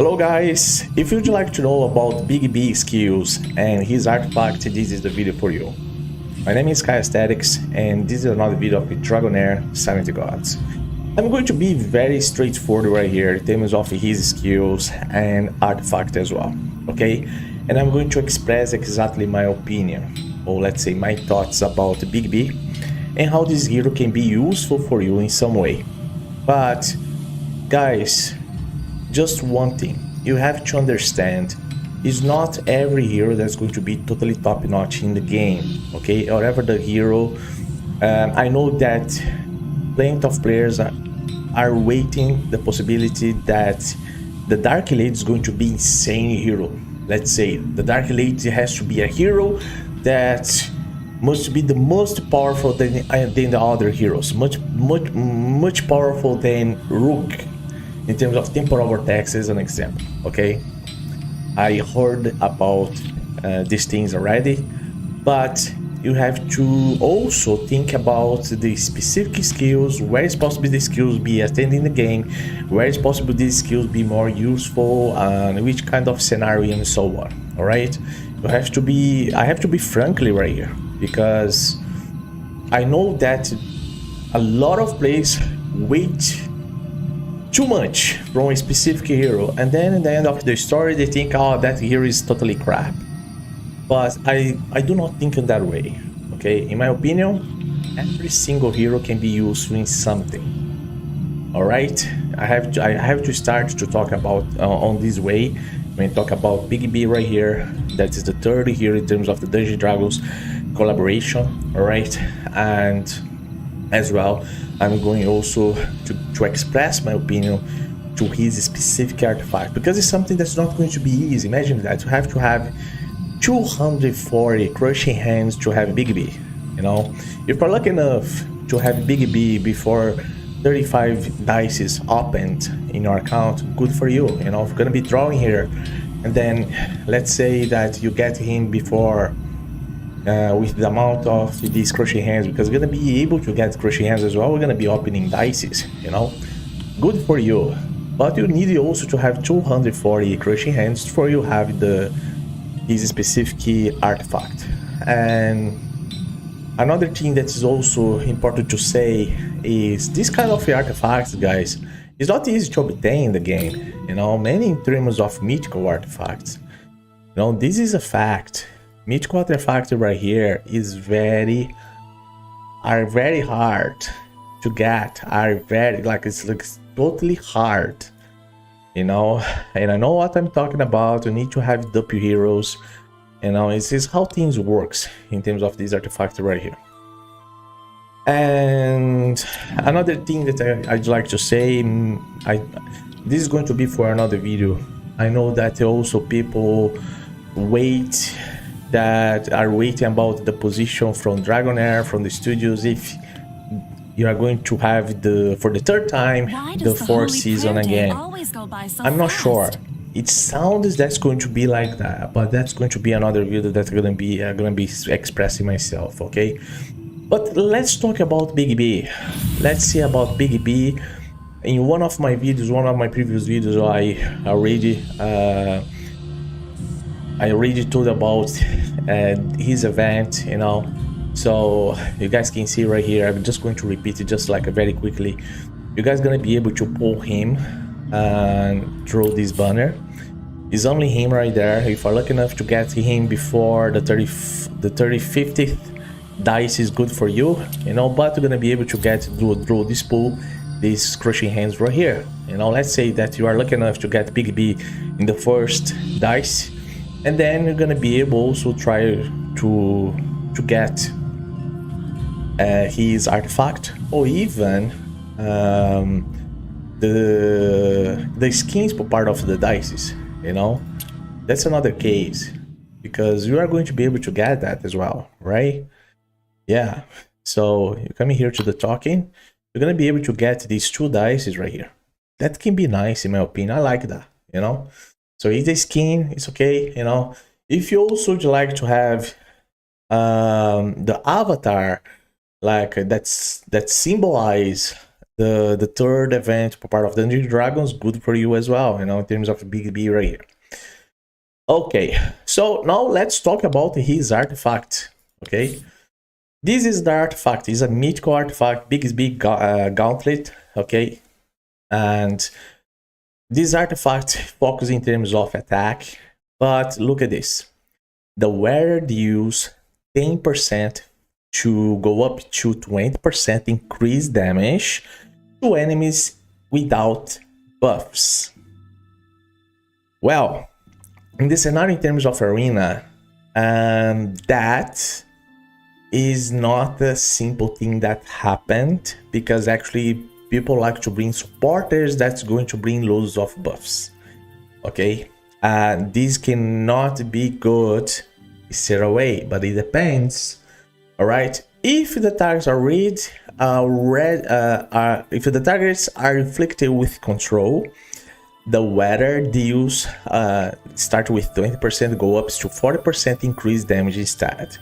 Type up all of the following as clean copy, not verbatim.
Hello guys, if you'd like to know about Bigby skills and his artifact, this is the video for you. My name is Sky Aesthetics and this is another video of Dragonheir Silent Gods. I'm going to be very straightforward right here in terms of his skills and artifact as well, okay? And I'm going to express exactly my opinion, or let's say my thoughts about Bigby and how this hero can be useful for you in some way. But guys, just one thing you have to understand is not every hero that's going to be totally top-notch in the game, okay? Or ever the hero, I know that plenty of players are waiting the possibility that the Dark Lady is going to be insane hero. Let's say the Dark Lady has to be a hero that must be the most powerful than the other heroes, much powerful than Rook in terms of temporal vortex as an example, okay? I heard about these things already, but you have to also think about the specific skills, where is possible these skills be attending the game, where is possible these skills be more useful, and which kind of scenario and so on, all right? I have to be frankly right here, because I know that a lot of players wait too much from a specific hero, and then at the end of the story they think, oh, that hero is totally crap. But I do not think in that way, okay? In my opinion, every single hero can be useful in something, all right? I have to start to talk about on this way when I talk about Bigby right here. That is the third hero in terms of the Dungeons & Dragons collaboration, all right? And as well, I'm going also to express my opinion to his specific artifact, because it's something that's not going to be easy. Imagine that you have to have 240 crushing hands to have Bigby, you know? If you're lucky enough to have Bigby before 35 dice is opened in your account, good for you, you know? If you're gonna be drawing here, and then let's say that you get him before with the amount of these crushing hands, because we're gonna be able to get crushing hands as well. We're gonna be opening dices, you know, good for you. But you need also to have 240 crushing hands for you have his specific artifact. And another thing that is also important to say is this kind of artifacts, guys, is not easy to obtain in the game, you know, many in terms of mythical artifacts, you know, this is a fact. Mythical artifact right here is very hard to get, it's totally hard, you know. And I know what I'm talking about. You need to have W heroes, you know. This is how things works in terms of these artifacts right here. And another thing that I'd like to say, this is going to be for another video. I know that also people that are waiting about the position from Dragonheir, from the studios, if you are going to have for the third time the fourth season again. I'm not sure. It sounds that's going to be like that, but that's going to be another video that's gonna be expressing myself, okay? But let's talk about Bigby. Let's see about Bigby. In one of my previous videos, I already told about his event, you know, so you guys can see right here. I'm just going to repeat it just like very quickly. You guys gonna be able to pull him and throw this banner. It's only him right there. If you're lucky enough to get him before the 50th dice is good for you, you know. But you're gonna be able to draw this pool, these crushing hands right here, you know. Let's say that you are lucky enough to get Bigby in the first dice, and then you're gonna be able also try to get his artifact, or even the skins for part of the dices, you know. That's another case, because you are going to be able to get that as well, right? Yeah, so you're coming here to the talking, you're gonna be able to get these two dices right here. That can be nice in my opinion. I like that, you know. So it's a skin, it's okay, you know. If you also would like to have the avatar like that symbolize the third event part of Dungeons and Dragons, good for you as well, you know, in terms of Bigby right here. Okay, so now let's talk about his artifact. Okay, this is the artifact. It's a mythical artifact, Bigby Gauntlet. Okay, and this artifact focuses in terms of attack, but look at this. The wearer deals 10% to go up to 20% increased damage to enemies without buffs. Well, in the scenario in terms of arena, that is not a simple thing that happened, because actually people like to bring supporters that's going to bring loads of buffs. Okay, this cannot be good straight away, but it depends. All right, if the targets are if the targets are inflicted with control, the weather deals start with 20%, go up to 40% increased damage instead.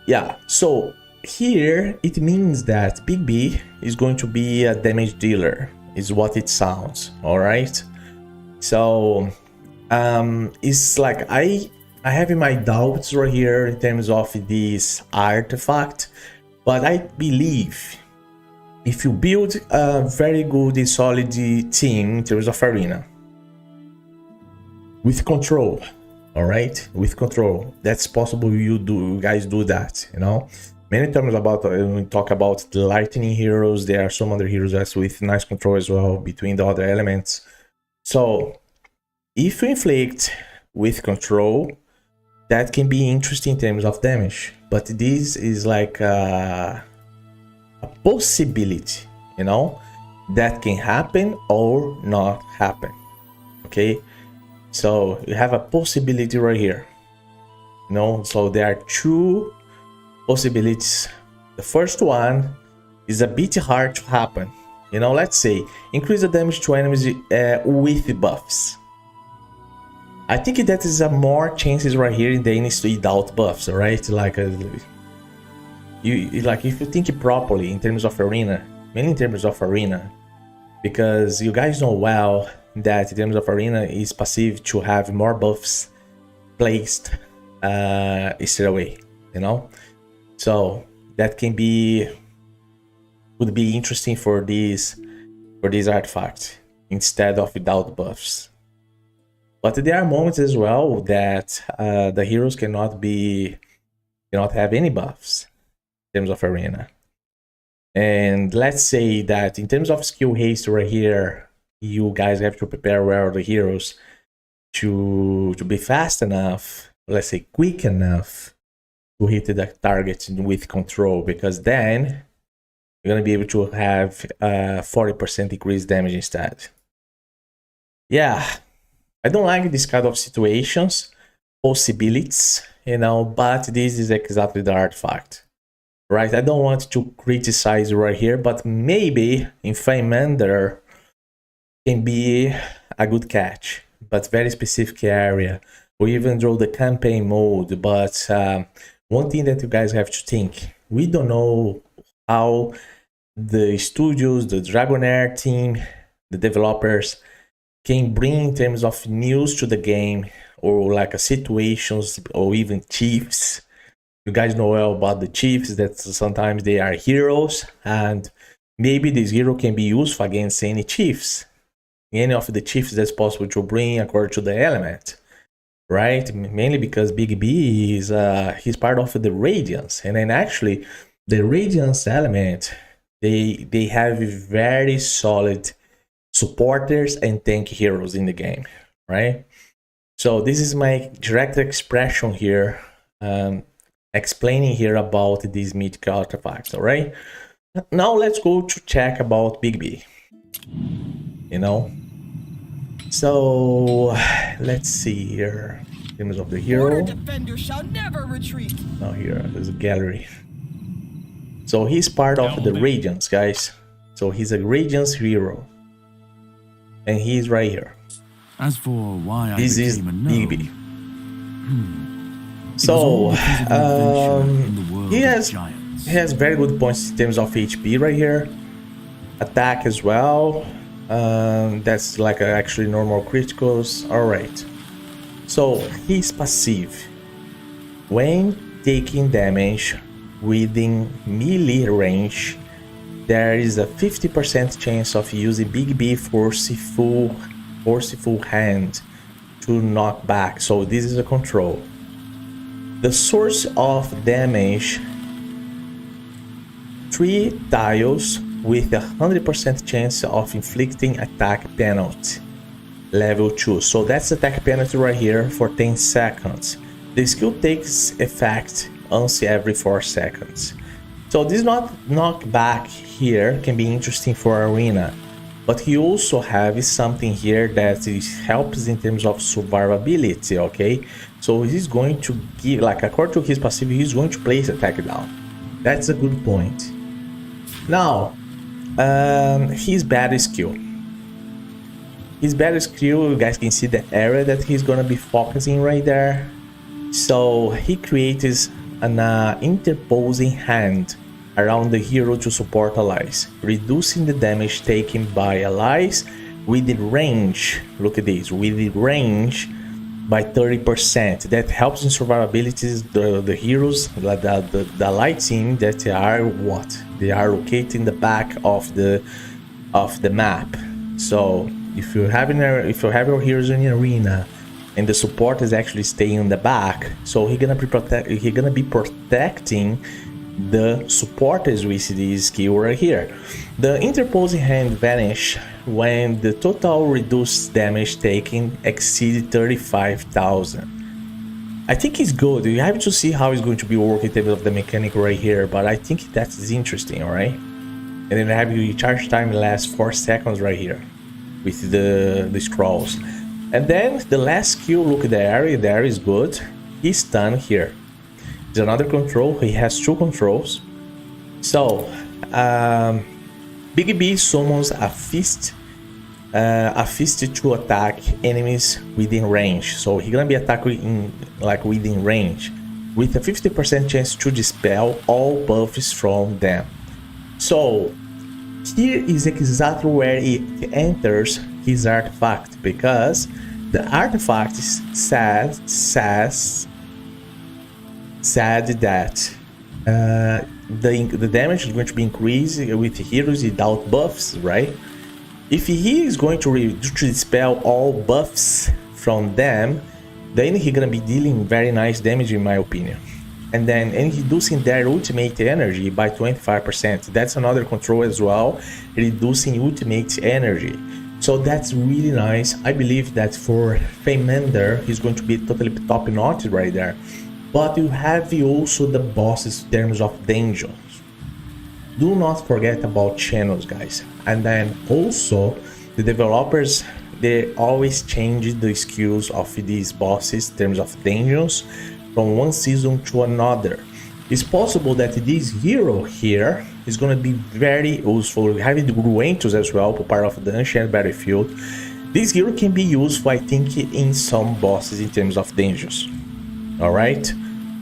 Yeah, so here it means that Bigby is going to be a damage dealer, is what it sounds. All right, so it's like I have my doubts right here in terms of this artifact, but I believe if you build a very good solid team in terms of arena with control, all right, with control, that's possible. You guys do that, you know. Many times about when we talk about the lightning heroes, there are some other heroes that's with nice control as well between the other elements. So if you inflict with control, that can be interesting in terms of damage, but this is like a possibility, you know, that can happen or not happen. Okay, so you have a possibility right here, you know. So there are two possibilities. The first one is a bit hard to happen, you know. Let's say increase the damage to enemies with buffs. I think that is a more chances right here in the enemies without buffs, right? Like like if you think it properly in terms of arena, mainly in terms of arena, because you guys know well that in terms of arena is passive to have more buffs placed straight away, you know. So that would be interesting for this artifact instead of without buffs. But there are moments as well that the heroes cannot have any buffs in terms of arena. And let's say that in terms of skill haste right here, you guys have to prepare well the heroes to be fast enough, let's say quick enough, to hit the target with control, because then you're gonna be able to have 40% increased damage instead. Yeah, I don't like this kind of situations, possibilities, you know, but this is exactly the artifact, right? I don't want to criticize right here, but maybe in Famander can be a good catch, but very specific area, or even draw the campaign mode. But one thing that you guys have to think, we don't know how the studios, the Dragonheir team, the developers can bring in terms of news to the game, or like situations, or even chiefs. You guys know well about the chiefs, that sometimes they are heroes, and maybe this hero can be used against any chiefs, any of the chiefs that's possible to bring according to the element, right? Mainly because Bigby is he's part of the Radiance, and then actually the Radiance element, they have very solid supporters and tank heroes in the game, right? So this is my direct expression here, explaining here about these mythical artifacts. All right, now let's go to check about Bigby, you know. So let's see here in terms of the hero. Defender shall never retreat. Now here there's a gallery. So he's part of the Radiance, guys. So he's a Radiance hero, and he's right here. As for why This I is became a gnome, Bigby. So he has very good points in terms of HP right here. attack as well. That's like actually normal criticals. Alright. So his passive. When taking damage within melee range, there is a 50% chance of using Bigby forceful hand to knock back. So this is a control. The source of damage, 3 tiles with a 100% chance of inflicting attack penalty, level 2. So that's attack penalty right here for 10 seconds. The skill takes effect once every 4 seconds. So this knockback here can be interesting for arena, but he also has something here that helps in terms of survivability, okay? So he's going to give, like according to his passive, he's going to place attack down. That's a good point. Now, his battle skill. His battle skill, you guys can see the area that he's gonna be focusing right there. So he creates an interposing hand around the hero to support allies, reducing the damage taken by allies within range. Look at this, within range by 30%. That helps in survivability. The heroes, the ally team that are what? They are located in the back of the map. So if you have your heroes in the arena and the support is actually staying in the back, so he's gonna be protecting the supporters with this skill right here. The interposing hand vanish when the total reduced damage taken exceeds 35,000. I think it's good. You have to see how it's going to be working in terms of the mechanic right here, but I think that's interesting, alright? And then I have your charge time lasts 4 seconds right here with the scrolls. And then the last skill, look at the area there is good. He's stunned here. It's another control. He has 2 controls. So Bigby summons a fist to attack enemies within range. So he's gonna be attacking within range with a 50% chance to dispel all buffs from them. So here is exactly where it enters his artifact, because the artifact said that the damage is going to be increased with heroes without buffs, right? If he is going to dispel all buffs from them, then he's gonna be dealing very nice damage in my opinion. And reducing their ultimate energy by 25%. That's another control as well, reducing ultimate energy. So that's really nice. I believe that for Feymander, he's going to be totally top notch right there. But you have also the bosses in terms of dungeons. Do not forget about channels, guys. And then also the developers, they always change the skills of these bosses in terms of dungeons from one season to another. It's possible that this hero here is going to be very useful. Having the Gruentus as well, part of the Ancient Battlefield. This hero can be useful, I think, in some bosses in terms of dungeons. Alright?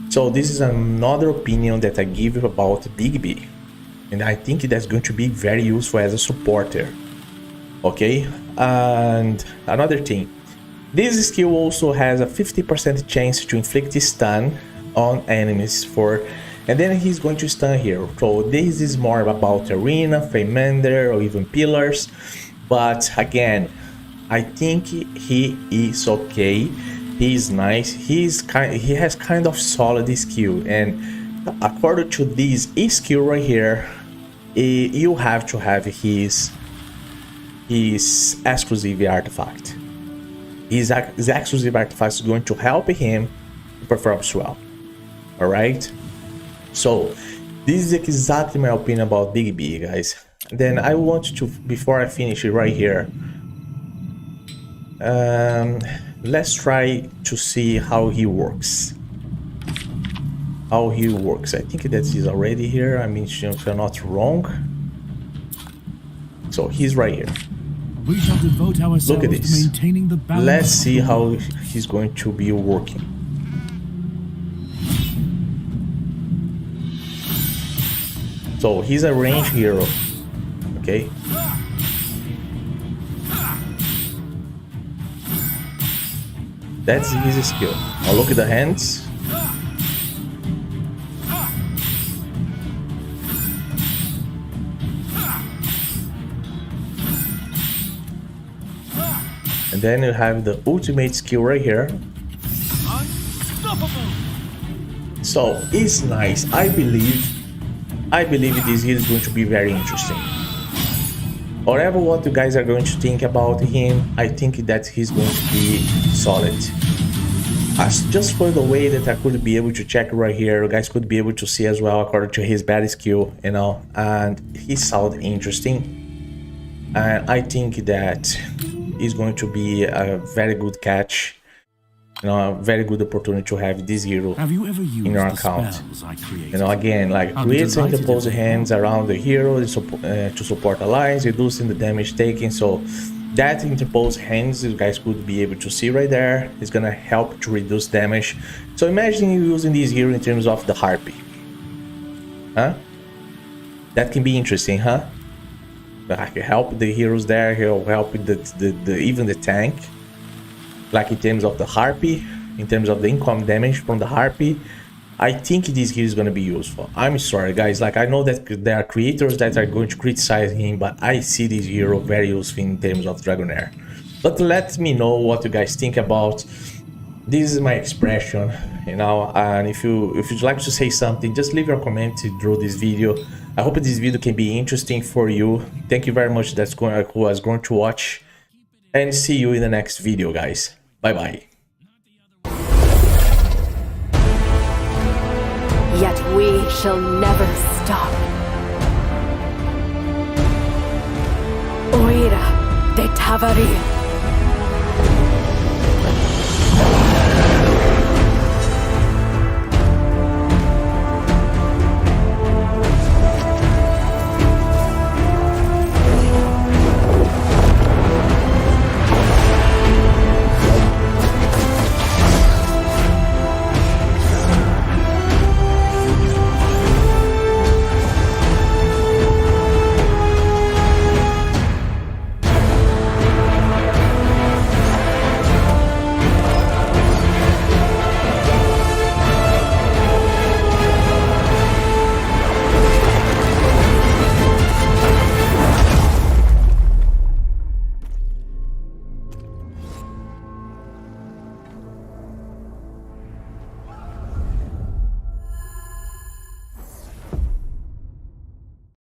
So this is another opinion that I give about Bigby. And I think that's going to be very useful as a supporter. Okay? And another thing. This skill also has a 50% chance to inflict stun on enemies and then he's going to stun here. So this is more about arena, Feymander, or even pillars. But again, I think he is okay. He's nice. He has kind of solid skill, and according to this skill right here, you have to have his exclusive artifact. His exclusive artifact is going to help him perform well. Alright? So, this is exactly my opinion about Bigby, guys. Then I want to, before I finish it right here, let's try to see how he works. I think that is already here. I mean, if I'm not wrong. So, he's right here. We shall devote ourselves Look at to this. maintaining the balance. Let's see how he's going to be working. So he's a range hero. Okay. That's his skill. Now look at the hands. And then you have the ultimate skill right here. So it's nice. I believe this here is going to be very interesting. Whatever what you guys are going to think about him, I think that he's going to be solid. As just for the way that I could be able to check right here, you guys could be able to see as well according to his bad skill, you know, and he sounded interesting. And I think that is going to be a very good catch, you know, a very good opportunity to have this hero in your account. You know, again, like creates and interpose hands around the hero to support allies, reducing the damage taken. So that interpose hands you guys could be able to see right there is gonna help to reduce damage. So imagine you using this hero in terms of the harpy, huh? That can be interesting, huh? Like help the heroes there, he'll help with the even the tank. Like in terms of the harpy, in terms of the income damage from the harpy, I think this here is going to be useful. I'm sorry guys, like I know that there are creators that are going to criticize him, but I see this hero very useful in terms of Dragonheir. But let me know what you guys think about. This is my expression, you know, and if you'd like to say something, just leave your comment through this video. I hope this video can be interesting for you. Thank you very much who was going to watch, and see you in the next video, guys. Bye bye. Yet we shall never stop. Oira de Tavari.